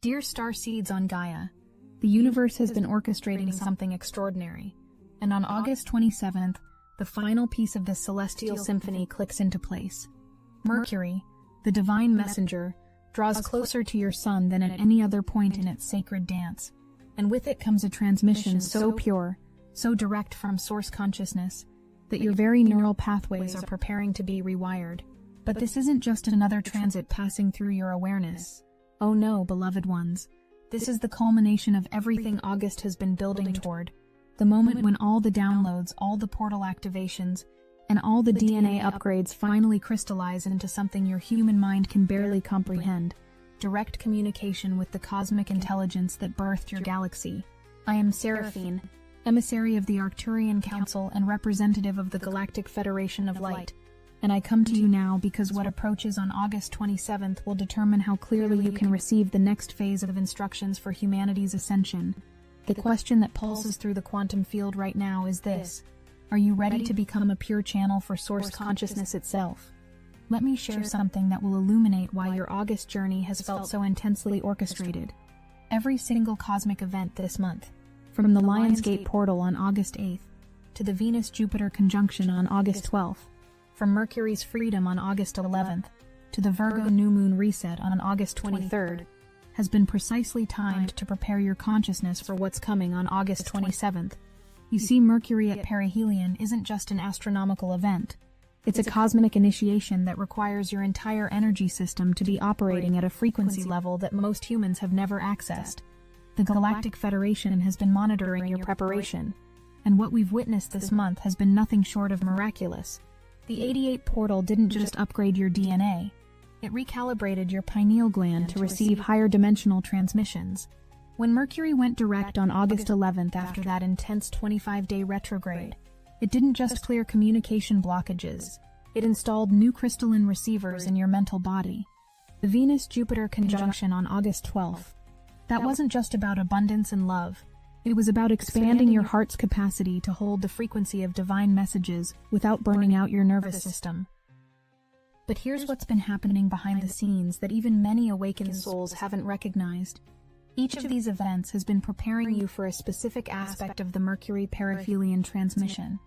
Dear Starseeds on Gaia, the universe has been orchestrating something extraordinary, and on August 27th, the final piece of this celestial symphony clicks into place. Mercury, the divine messenger, draws closer to your sun than at any other point in its sacred dance, and with it comes a transmission so pure, so direct from source consciousness, that your very neural pathways are preparing to be rewired. But this isn't just another transit passing through your awareness. Oh no, beloved ones. This is the culmination of everything August has been building toward. The moment when all the downloads, all the portal activations, and all the DNA upgrades finally crystallize into something your human mind can barely comprehend. Direct communication with the cosmic intelligence that birthed your galaxy. I am Seraphine, emissary of the Arcturian Council and representative of the Galactic Federation of Light. And I come to you now because what approaches on August 27th will determine how clearly you can receive the next phase of instructions for humanity's ascension. The question that pulses through the quantum field right now is this: are you ready to become a pure channel for source consciousness itself? Let me share something that will illuminate why your August journey has felt so intensely orchestrated. Every single cosmic event this month, from the Lionsgate portal on August 8th, to the Venus-Jupiter conjunction on August 12th, from Mercury's freedom on August 11th, to the Virgo new moon reset on August 23rd, has been precisely timed to prepare your consciousness for what's coming on August 27th. You see, Mercury at perihelion isn't just an astronomical event. It's a cosmic initiation that requires your entire energy system to be operating at a frequency level that most humans have never accessed. The Galactic Federation has been monitoring your preparation, and what we've witnessed this month has been nothing short of miraculous. The 88 portal didn't just upgrade your DNA, it recalibrated your pineal gland to receive higher dimensional transmissions. When Mercury went direct on August 11th after that intense 25-day retrograde, it didn't just clear communication blockages, it installed new crystalline receivers in your mental body. The Venus-Jupiter conjunction on August 12th, that wasn't just about abundance and love. It was about expanding your heart's capacity to hold the frequency of divine messages without burning out your nervous system. But here's what's been happening behind the scenes that even many awakened souls haven't recognized. Each of these events has been preparing you for a specific aspect of the Mercury perihelion transmission.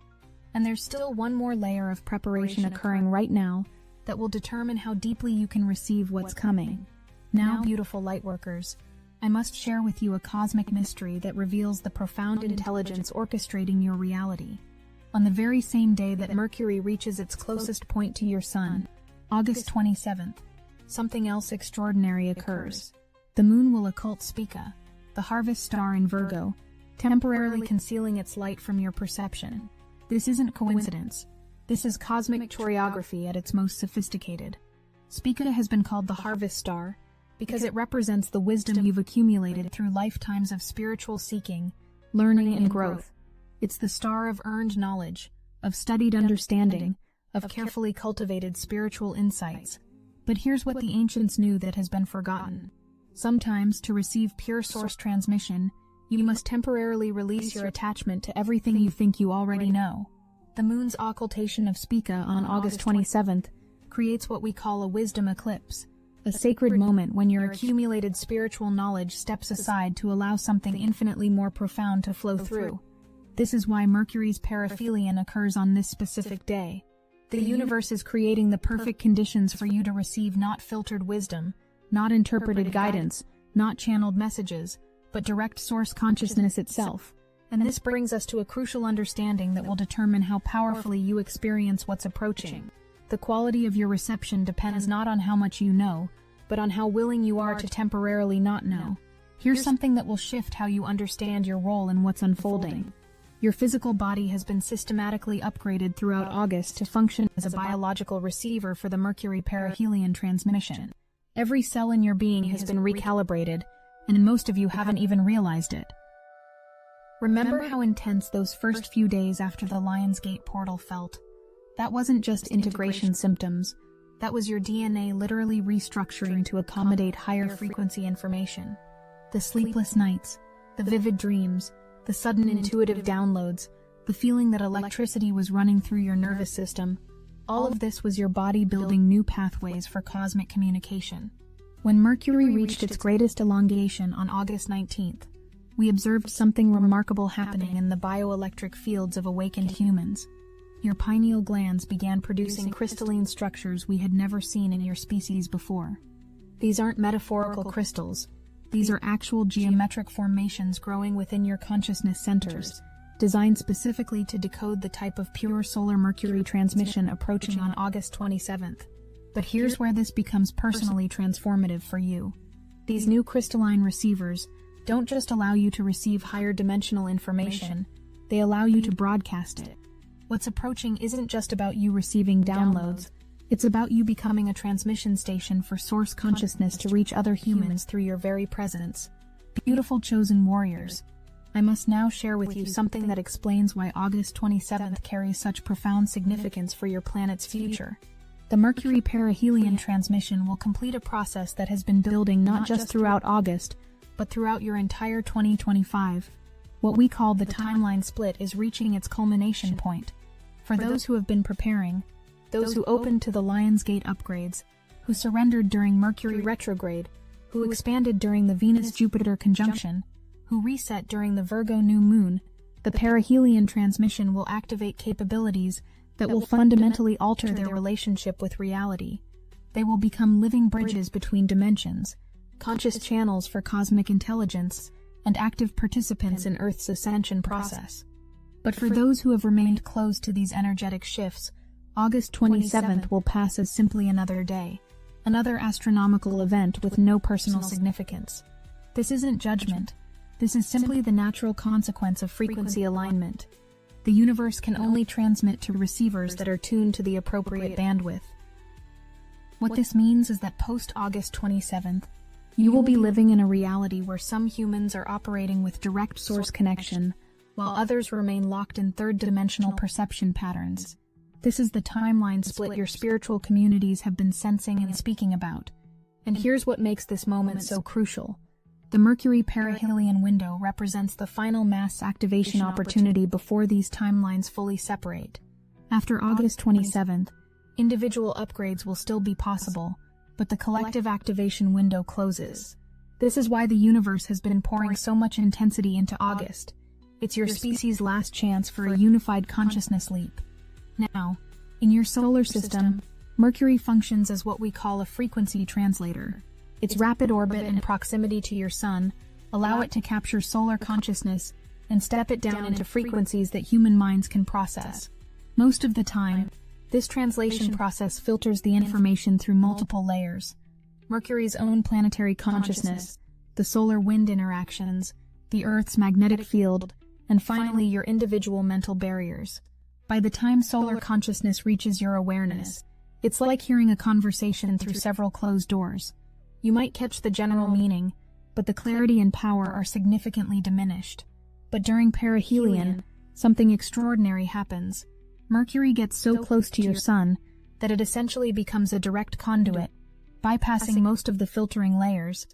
And there's still one more layer of preparation occurring right now that will determine how deeply you can receive what's coming. Now, beautiful lightworkers, I must share with you a cosmic mystery that reveals the profound intelligence orchestrating your reality. On the very same day that Mercury reaches its closest point to your sun, August 27th, something else extraordinary occurs. The moon will occult Spica, the harvest star in Virgo, temporarily concealing its light from your perception. This isn't coincidence. This is cosmic choreography at its most sophisticated. Spica has been called the harvest star because it represents the wisdom you've accumulated through lifetimes of spiritual seeking, learning, and growth. It's the star of earned knowledge, of studied understanding, of carefully cultivated spiritual insights. But here's what the ancients knew that has been forgotten. Sometimes, to receive pure source transmission, you must temporarily release your attachment to everything you think you already know. The moon's occultation of Spica on August 27th creates what we call a wisdom eclipse, a sacred moment when your accumulated spiritual knowledge steps aside to allow something infinitely more profound to flow through. This is why Mercury's perihelion occurs on this specific day. The universe is creating the perfect conditions for you to receive not filtered wisdom, not interpreted guidance, not channeled messages, but direct source consciousness itself. And this brings us to a crucial understanding that will determine how powerfully you experience what's approaching. The quality of your reception depends not on how much you know, but on how willing you are to temporarily not know. Here's something that will shift how you understand your role in what's unfolding. Your physical body has been systematically upgraded throughout August to function as a biological receiver for the Mercury perihelion transmission. Every cell in your being has been recalibrated, and most of you haven't even realized it. Remember how intense those first few days after the Lionsgate portal felt? That wasn't just integration symptoms. That was your DNA literally restructuring to accommodate higher frequency information. The sleepless nights, the vivid dreams, the sudden intuitive downloads, the feeling that electricity was running through your nervous system, all of this was your body building new pathways for cosmic communication. When Mercury reached its greatest elongation on August 19th, we observed something remarkable happening in the bioelectric fields of awakened humans. Your pineal glands began producing crystalline structures we had never seen in your species before. These aren't metaphorical crystals. These are actual geometric formations growing within your consciousness centers, designed specifically to decode the type of pure solar Mercury transmission approaching on August 27th. But here's where this becomes personally transformative for you. These new crystalline receivers don't just allow you to receive higher dimensional information, they allow you to broadcast it. What's approaching isn't just about you receiving downloads, it's about you becoming a transmission station for source consciousness to reach other humans through your very presence. Beautiful chosen warriors, I must now share with you something that explains why August 27th carries such profound significance for your planet's future. The Mercury perihelion transmission will complete a process that has been building not just throughout August, but throughout your entire 2025. What we call the timeline split is reaching its culmination point. For those who have been preparing, those who opened to the Lionsgate upgrades, who surrendered during Mercury retrograde, who expanded during the Venus-Jupiter conjunction, who reset during the Virgo new moon, the perihelion transmission will activate capabilities that will fundamentally alter their relationship with reality. They will become living bridges between dimensions, conscious channels for cosmic intelligence, and active participants in Earth's ascension process. But for those who have remained closed to these energetic shifts, August 27th will pass as simply another day, another astronomical event with no personal significance. This isn't judgment. This is simply the natural consequence of frequency alignment. The universe can only transmit to receivers that are tuned to the appropriate bandwidth. What this means is that post-August 27th, you will be living in a reality where some humans are operating with direct source connection, while others remain locked in third-dimensional perception patterns. This is the timeline split your spiritual communities have been sensing and speaking about. And here's what makes this moment so crucial. The Mercury perihelion window represents the final mass activation opportunity before these timelines fully separate. After August 27th, individual upgrades will still be possible, but the collective activation window closes. This is why the universe has been pouring so much intensity into August. It's your species' last chance for a unified consciousness leap. Now, in your solar system, Mercury functions as what we call a frequency translator. Its rapid orbit and proximity to your sun allow it to capture solar consciousness and step it down into frequencies that human minds can process. Most of the time, this translation process filters the information through multiple layers. Mercury's own planetary consciousness, the solar wind interactions, the Earth's magnetic field, and finally your individual mental barriers. By the time solar consciousness reaches your awareness, it's like hearing a conversation through several closed doors. You might catch the general meaning, but the clarity and power are significantly diminished. But during perihelion, something extraordinary happens. Mercury gets so close to your sun that it essentially becomes a direct conduit, bypassing most of the filtering layers.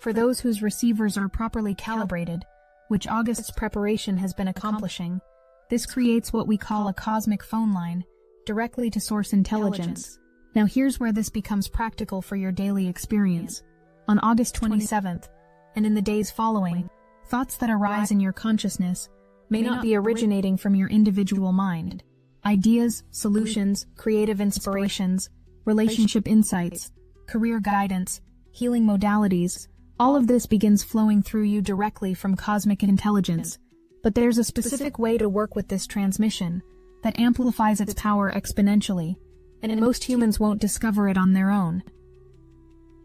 For those whose receivers are properly calibrated, which August's preparation has been accomplishing, this creates what we call a cosmic phone line, directly to source intelligence. Now here's where this becomes practical for your daily experience. On August 27th, and in the days following, thoughts that arise in your consciousness may not be originating from your individual mind. Ideas, solutions, creative inspirations, relationship insights, career guidance, healing modalities, all of this begins flowing through you directly from cosmic intelligence. But there's a specific way to work with this transmission that amplifies its power exponentially, and most humans won't discover it on their own.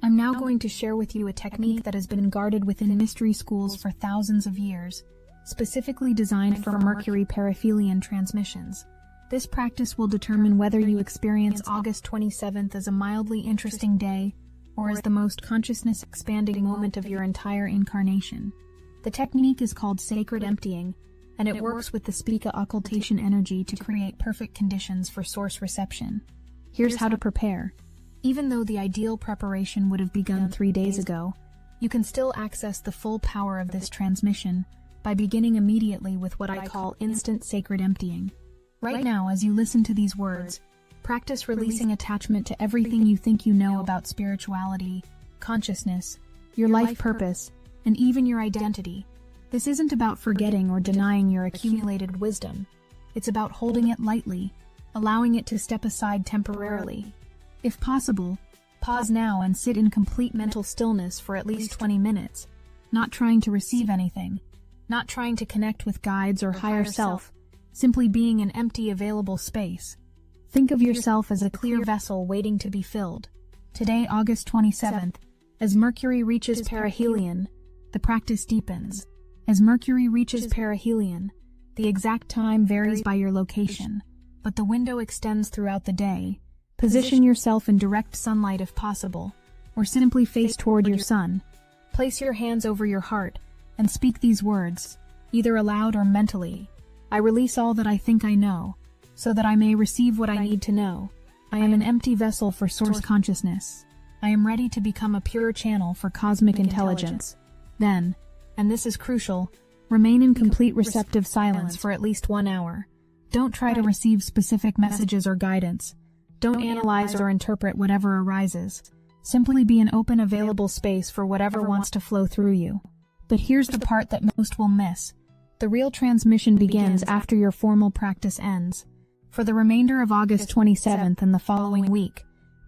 I'm now going to share with you a technique that has been guarded within mystery schools for thousands of years, specifically designed for Mercury perihelion transmissions. This practice will determine whether you experience August 27th as a mildly interesting day or as the most consciousness-expanding moment of your entire incarnation. The technique is called sacred emptying, and it works with the Spica occultation energy to create perfect conditions for source reception. Here's how to prepare. Even though the ideal preparation would have begun 3 days ago, you can still access the full power of this transmission by beginning immediately with what I call instant sacred emptying. Right now, as you listen to these words, practice releasing attachment to everything you think you know about spirituality, consciousness, your life purpose, and even your identity. This isn't about forgetting or denying your accumulated wisdom. It's about holding it lightly, allowing it to step aside temporarily. If possible, pause now and sit in complete mental stillness for at least 20 minutes, not trying to receive anything, not trying to connect with guides or higher self, simply being an empty, available space. Think of yourself as a clear vessel waiting to be filled. Today, August 27th, as Mercury reaches perihelion, the practice deepens. As Mercury reaches perihelion, the exact time varies by your location, but the window extends throughout the day. Position yourself in direct sunlight if possible, or simply face toward your sun. Place your hands over your heart and speak these words, either aloud or mentally. I release all that I think I know, so that I may receive what I need to know. I am an empty vessel for source consciousness. I am ready to become a pure channel for cosmic intelligence. Then, and this is crucial, remain in complete receptive silence for at least 1 hour. Don't try to receive specific messages or guidance. Don't analyze or interpret whatever arises. Simply be an open, available space for whatever wants to flow through you. But here's the part that most will miss. The real transmission begins after your formal practice ends. For the remainder of August 27th and the following week,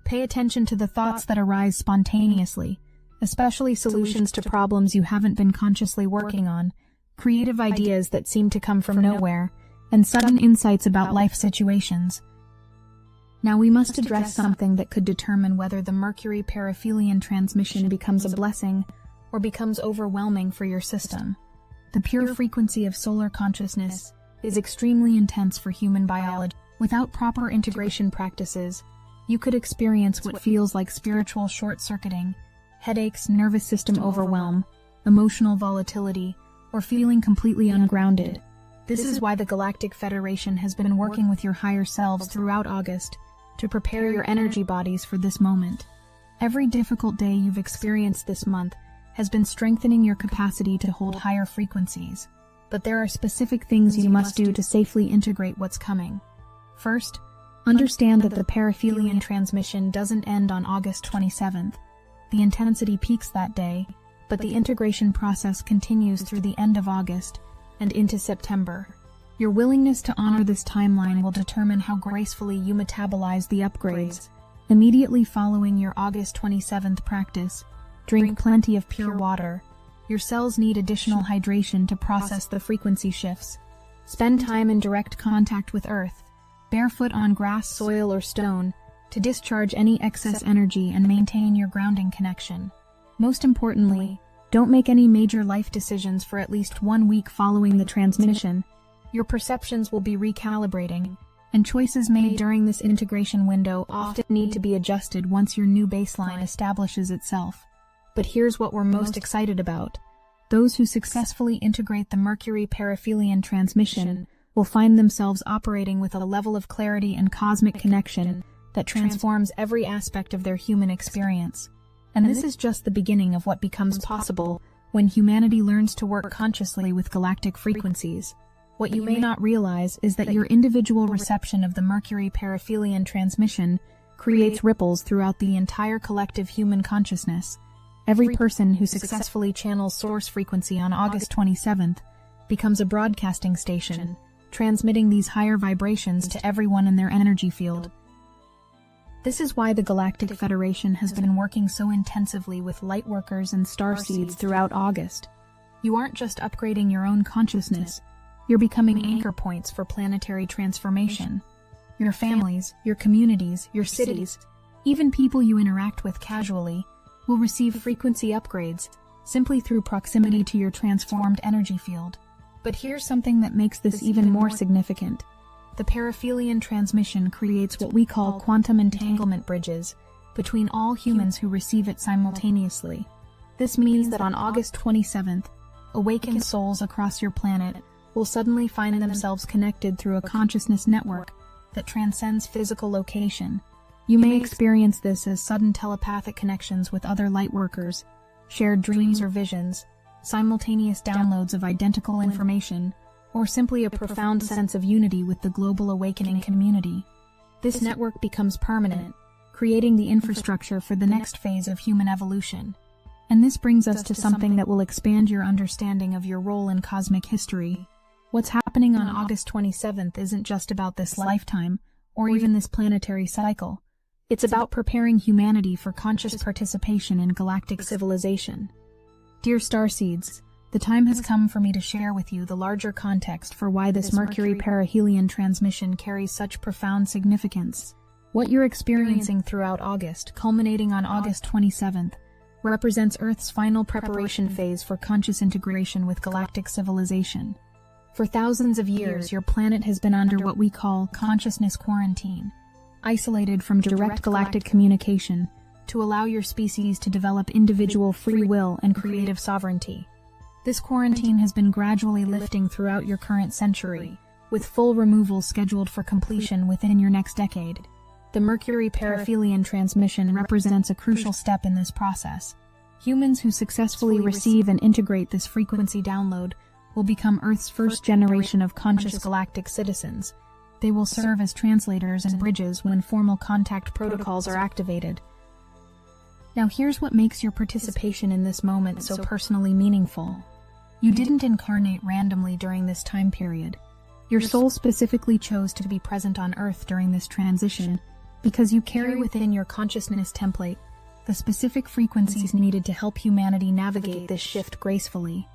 pay attention to the thoughts that arise spontaneously, especially solutions to problems you haven't been consciously working on, creative ideas that seem to come from nowhere, and sudden insights about life situations. Now we must address something that could determine whether the Mercury perihelion transmission becomes a blessing or becomes overwhelming for your system. The pure frequency of solar consciousness is extremely intense for human biology. Without proper integration practices, you could experience what feels like spiritual short-circuiting, headaches, nervous system overwhelm, emotional volatility, or feeling completely ungrounded. This is why the Galactic Federation has been working with your higher selves throughout August to prepare your energy bodies for this moment. Every difficult day you've experienced this month has been strengthening your capacity to hold higher frequencies. But there are specific things you must do to safely integrate what's coming. First, understand that the perihelion transmission doesn't end on August 27th. The intensity peaks that day, but the integration process continues through the end of August and into September. Your willingness to honor this timeline will determine how gracefully you metabolize the upgrades. Immediately following your August 27th practice, drink plenty of pure water. Your cells need additional hydration to process the frequency shifts. Spend time in direct contact with Earth, barefoot on grass, soil, or stone, to discharge any excess energy and maintain your grounding connection. Most importantly, don't make any major life decisions for at least 1 week following the transmission. Your perceptions will be recalibrating, and choices made during this integration window often need to be adjusted once your new baseline establishes itself. But here's what we're most excited about. Those who successfully integrate the Mercury perihelion transmission will find themselves operating with a level of clarity and cosmic connection that transforms every aspect of their human experience. And this is just the beginning of what becomes possible when humanity learns to work consciously with galactic frequencies. What you may not realize is that your individual reception of the Mercury perihelion transmission creates ripples throughout the entire collective human consciousness. Every person who successfully channels source frequency on August 27th becomes a broadcasting station, transmitting these higher vibrations to everyone in their energy field. This is why the Galactic Federation has been working so intensively with lightworkers and starseeds throughout August. You aren't just upgrading your own consciousness, you're becoming anchor points for planetary transformation. Your families, your communities, your cities, even people you interact with casually, will receive frequency upgrades simply through proximity to your transformed energy field. But here's something that makes this even more significant. The perihelion transmission creates what we call quantum entanglement bridges between all humans who receive it simultaneously. This means that on August 27th, awakened souls across your planet will suddenly find themselves connected through a consciousness network that transcends physical location. You may experience this as sudden telepathic connections with other lightworkers, shared dreams or visions, simultaneous downloads of identical information, or simply a profound sense of unity with the global awakening community. This network becomes permanent, creating the infrastructure for the next phase of human evolution. And this brings us to something that will expand your understanding of your role in cosmic history. What's happening on August 27th isn't just about this lifetime, or even this planetary cycle. It's about preparing humanity for conscious participation in galactic civilization. Dear Starseeds, the time has come for me to share with you the larger context for why this Mercury perihelion transmission carries such profound significance. What you're experiencing throughout August, culminating on August 27th, represents Earth's final preparation phase for conscious integration with galactic civilization. For thousands of years, your planet has been under what we call consciousness quarantine, isolated from direct galactic communication to allow your species to develop individual free will and creative sovereignty. This quarantine has been gradually lifting throughout your current century, with full removal scheduled for completion within your next decade. The Mercury perihelion transmission represents a crucial step in this process. Humans who successfully receive and integrate this frequency download will become Earth's first generation of conscious galactic citizens. They will serve as translators and bridges when formal contact protocols are activated. Now here's what makes your participation in this moment so personally meaningful. You didn't incarnate randomly during this time period. Your soul specifically chose to be present on Earth during this transition because you carry within your consciousness template the specific frequencies needed to help humanity navigate this shift gracefully.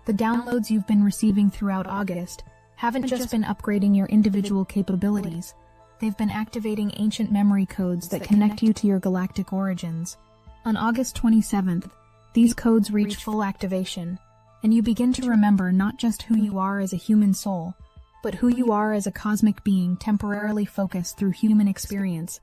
The downloads you've been receiving throughout August haven't just been upgrading your individual capabilities. They've been activating ancient memory codes that connect you to your galactic origins. On August 27th, these codes reach full activation, and you begin to remember not just who you are as a human soul, but who you are as a cosmic being temporarily focused through human experience.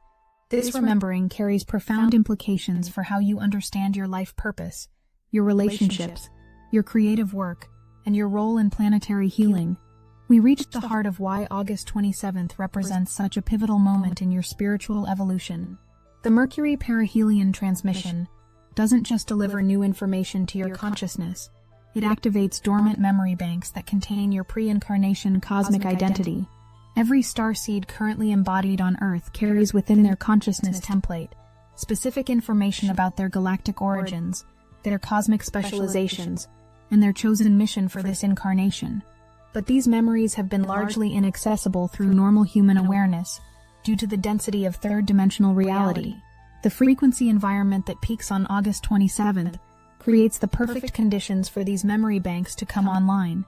This remembering carries profound implications for how you understand your life purpose, your relationships, your creative work, and your role in planetary healing. We reached the heart of why August 27th represents such a pivotal moment in your spiritual evolution. The Mercury perihelion transmission doesn't just deliver new information to your consciousness. It activates dormant memory banks that contain your pre-incarnation cosmic identity. Every starseed currently embodied on Earth carries within their consciousness template specific information about their galactic origins, their cosmic specializations, and their chosen mission for this incarnation. But these memories have been largely inaccessible through normal human awareness due to the density of third-dimensional reality. The frequency environment that peaks on August 27th creates the perfect conditions for these memory banks to come online.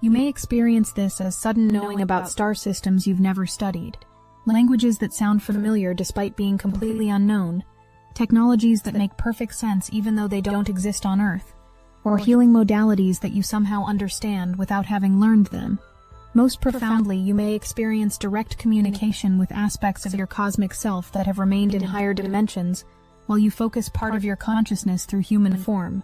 You may experience this as sudden knowing about star systems you've never studied, languages that sound familiar despite being completely unknown, technologies that make perfect sense even though they don't exist on Earth, or healing modalities that you somehow understand without having learned them. Most profoundly, you may experience direct communication with aspects of your cosmic self that have remained in higher dimensions, while you focus part of your consciousness through human form.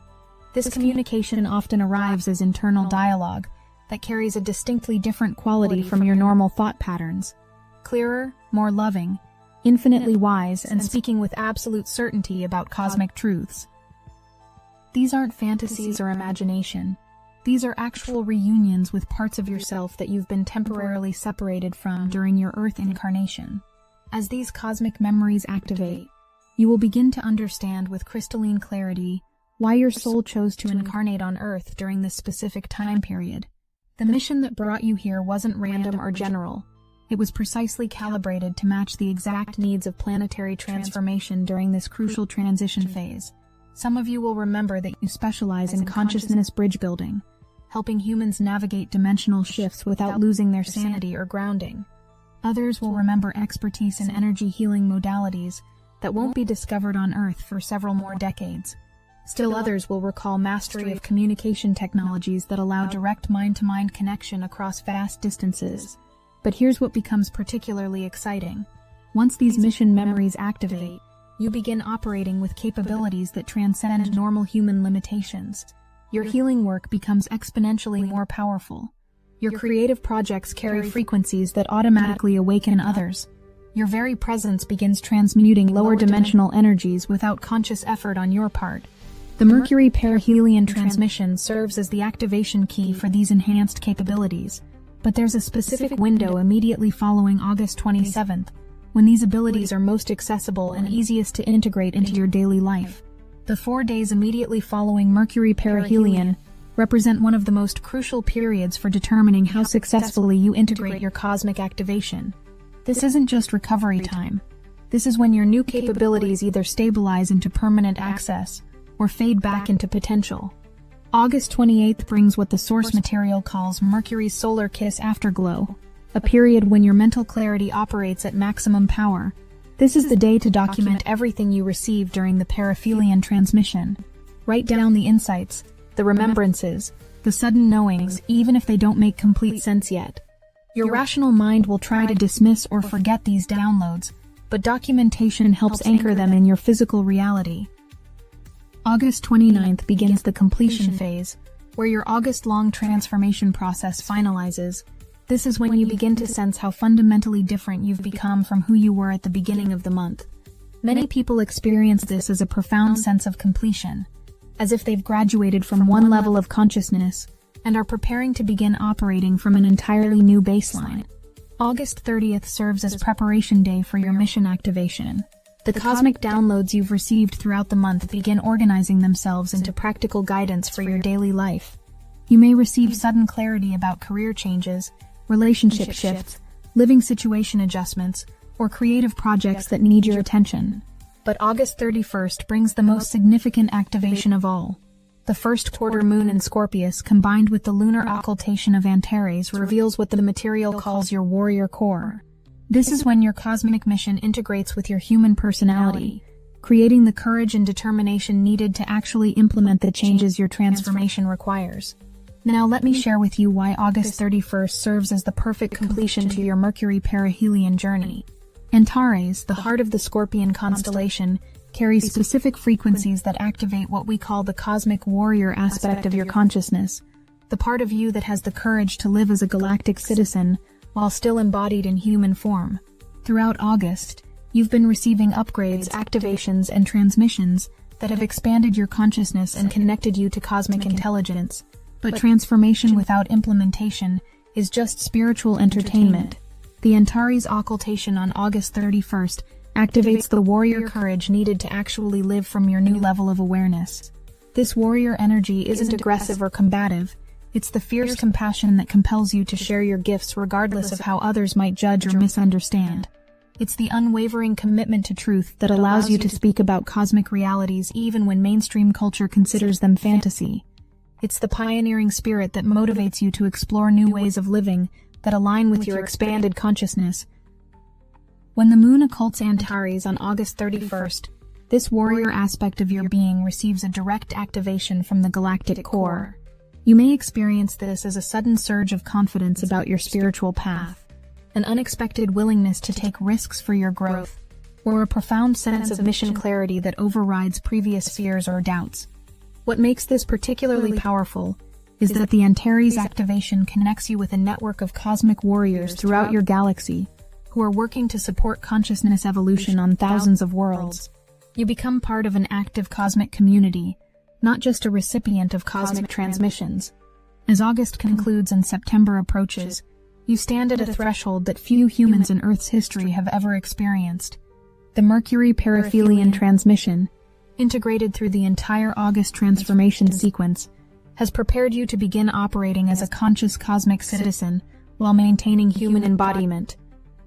This communication often arrives as internal dialogue that carries a distinctly different quality from your normal thought patterns. Clearer, more loving, infinitely wise, and speaking with absolute certainty about cosmic truths. These aren't fantasies or imagination. These are actual reunions with parts of yourself that you've been temporarily separated from during your Earth incarnation. As these cosmic memories activate, you will begin to understand with crystalline clarity why your soul chose to incarnate on Earth during this specific time period. The mission that brought you here wasn't random or general. It was precisely calibrated to match the exact needs of planetary transformation during this crucial transition phase. Some of you will remember that you specialize in consciousness bridge building, helping humans navigate dimensional shifts without losing their sanity or grounding. Others will remember expertise in energy healing modalities that won't be discovered on Earth for several more decades. Still others will recall mastery of communication technologies that allow direct mind-to-mind connection across vast distances. But here's what becomes particularly exciting. Once these mission memories activate, you begin operating with capabilities that transcend normal human limitations. Your healing work becomes exponentially more powerful. Your creative projects carry frequencies that automatically awaken others. Your very presence begins transmuting lower dimensional energies without conscious effort on your part. The Mercury perihelion transmission serves as the activation key for these enhanced capabilities. But there's a specific window immediately following August 27th, when these abilities are most accessible and easiest to integrate into your daily life. The 4 days immediately following Mercury perihelion represent one of the most crucial periods for determining how successfully you integrate your cosmic activation. This isn't just recovery time. This is when your new capabilities either stabilize into permanent access or fade back into potential. August 28th brings what the source material calls Mercury's solar kiss afterglow, a period when your mental clarity operates at maximum power. This is the day to document everything you received during the periphelion transmission. Write down the insights, the remembrances, the sudden knowings, even if they don't make complete sense yet. Your rational mind will try to dismiss or forget these downloads, but documentation helps anchor them in your physical reality. August 29th begins the completion phase, where your August-long transformation process finalizes. This is when you begin to sense how fundamentally different you've become from who you were at the beginning of the month. Many people experience this as a profound sense of completion, as if they've graduated from one level of consciousness and are preparing to begin operating from an entirely new baseline. August 30th serves as preparation day for your mission activation. The cosmic downloads you've received throughout the month begin organizing themselves into practical guidance for your daily life. You may receive sudden clarity about career changes, relationship shifts, living situation adjustments, or creative projects that need your attention. But August 31st brings the most significant activation of all. The first quarter moon in Scorpius, combined with the lunar occultation of Antares, reveals what the material calls your warrior core. This is when your cosmic mission integrates with your human personality, creating the courage and determination needed to actually implement the changes your transformation requires. Now let me share with you why August 31st serves as the perfect completion to your Mercury perihelion journey. Antares, the heart of the Scorpion constellation, carries specific frequencies that activate what we call the cosmic warrior aspect of your consciousness, the part of you that has the courage to live as a galactic citizen while still embodied in human form. Throughout August, you've been receiving upgrades, activations, and transmissions that have expanded your consciousness and connected you to cosmic intelligence. But transformation without implementation is just spiritual entertainment. The Antares occultation on August 31st activates the warrior courage needed to actually live from your new level of awareness. This warrior energy isn't aggressive or combative. It's the fierce compassion that compels you to share your gifts regardless of how others might judge or misunderstand. It's the unwavering commitment to truth that allows you to speak about cosmic realities even when mainstream culture considers them fantasy. It's the pioneering spirit that motivates you to explore new ways of living that align with your expanded consciousness. When the moon occults Antares on August 31st, this warrior aspect of your being receives a direct activation from the galactic core. You may experience this as a sudden surge of confidence about your spiritual path, an unexpected willingness to take risks for your growth, or a profound sense of mission clarity that overrides previous fears or doubts. What makes this particularly powerful is that the Antares activation connects you with a network of cosmic warriors throughout your galaxy who are working to support consciousness evolution on thousands of worlds. You become part of an active cosmic community, not just a recipient of cosmic transmissions. As August concludes and September approaches, you stand at a threshold that few humans in Earth's history have ever experienced. The Mercury perihelion transmission, integrated through the entire August transformation sequence, has prepared you to begin operating as a conscious cosmic citizen while maintaining human embodiment.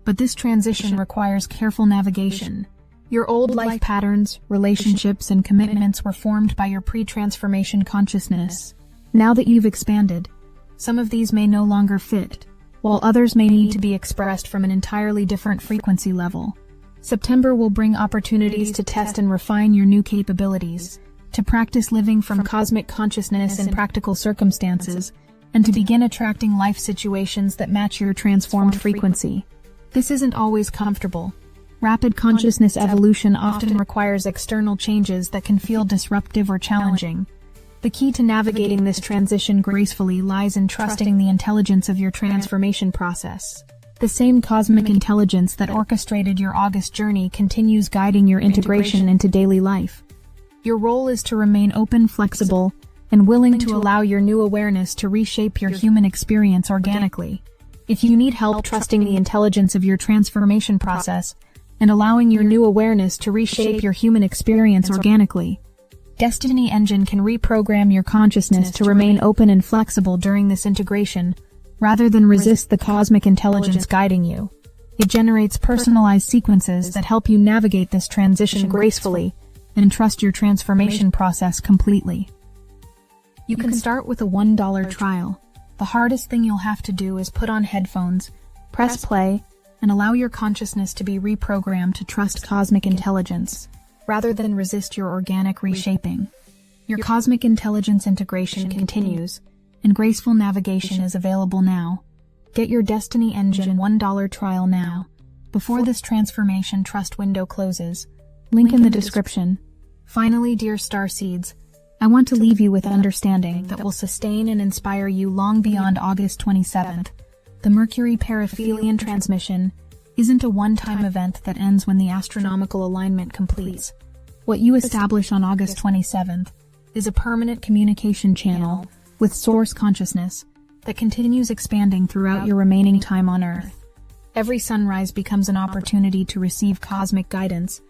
But this transition requires careful navigation. Your old life patterns, relationships, and commitments were formed by your pre-transformation consciousness. Now that you've expanded, some of these may no longer fit, while others may need to be expressed from an entirely different frequency level. September will bring opportunities to test and refine your new capabilities, to practice living from cosmic consciousness in practical circumstances, and to begin attracting life situations that match your transformed frequency. This isn't always comfortable. Rapid consciousness evolution often requires external changes that can feel disruptive or challenging. The key to navigating this transition gracefully lies in trusting the intelligence of your transformation process. The same cosmic intelligence that orchestrated your August journey continues guiding your integration into daily life. Your role is to remain open, flexible, and willing to allow your new awareness to reshape your human experience organically. If you need help trusting the intelligence of your transformation process, and allowing your new awareness to reshape your human experience organically. Destiny Engine can reprogram your consciousness to remain open and flexible during this integration, rather than resist the cosmic intelligence guiding you. It generates personalized sequences that help you navigate this transition gracefully and trust your transformation process completely. You can start with a $1 trial. The hardest thing you'll have to do is put on headphones, press play, and allow your consciousness to be reprogrammed to trust cosmic intelligence, rather than resist your organic reshaping. Your cosmic intelligence integration continues, and graceful navigation is available now. Get your Destiny Engine $1 trial now, before this transformation trust window closes. Link in the description. Finally, dear Starseeds, I want to leave you with understanding that will sustain and inspire you long beyond August 27th. The Mercury periphelion transmission isn't a one-time event that ends when the astronomical alignment completes. What you establish on August 27th is a permanent communication channel with source consciousness that continues expanding throughout your remaining time on Earth. Every sunrise becomes an opportunity to receive cosmic guidance.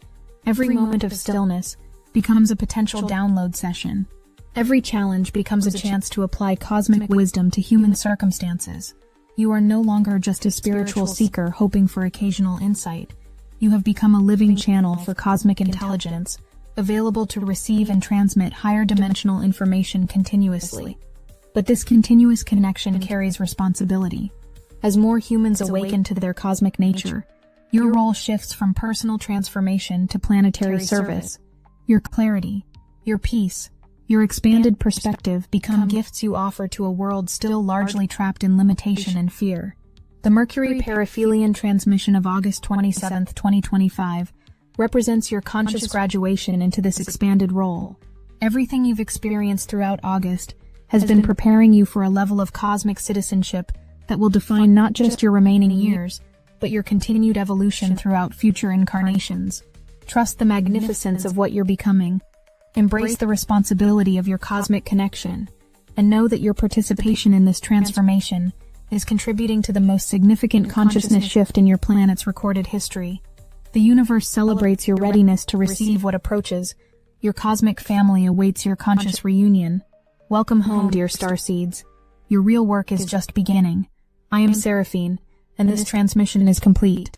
Every moment of stillness becomes a potential download session. Every challenge becomes a chance to apply cosmic wisdom to human circumstances. You are no longer just a spiritual seeker hoping for occasional insight. You have become a living channel for cosmic intelligence, available to receive and transmit higher dimensional information continuously. But this continuous connection carries responsibility. As more humans awaken to their cosmic nature, your role shifts from personal transformation to planetary service. Your clarity, your peace, your expanded perspective become gifts you offer to a world still largely trapped in limitation and fear. The Mercury periphelion transmission of August 27, 2025, represents your conscious graduation into this expanded role. Everything you've experienced throughout August has been preparing you for a level of cosmic citizenship that will define not just your remaining years, but your continued evolution throughout future incarnations. Trust the magnificence of what you're becoming. Embrace the responsibility of your cosmic connection, and know that your participation in this transformation is contributing to the most significant consciousness shift in your planet's recorded history. The universe celebrates your readiness to receive what approaches. Your cosmic family awaits your conscious reunion. Welcome home, dear Starseeds. Your real work is just beginning. I am Seraphine, and this transmission is complete.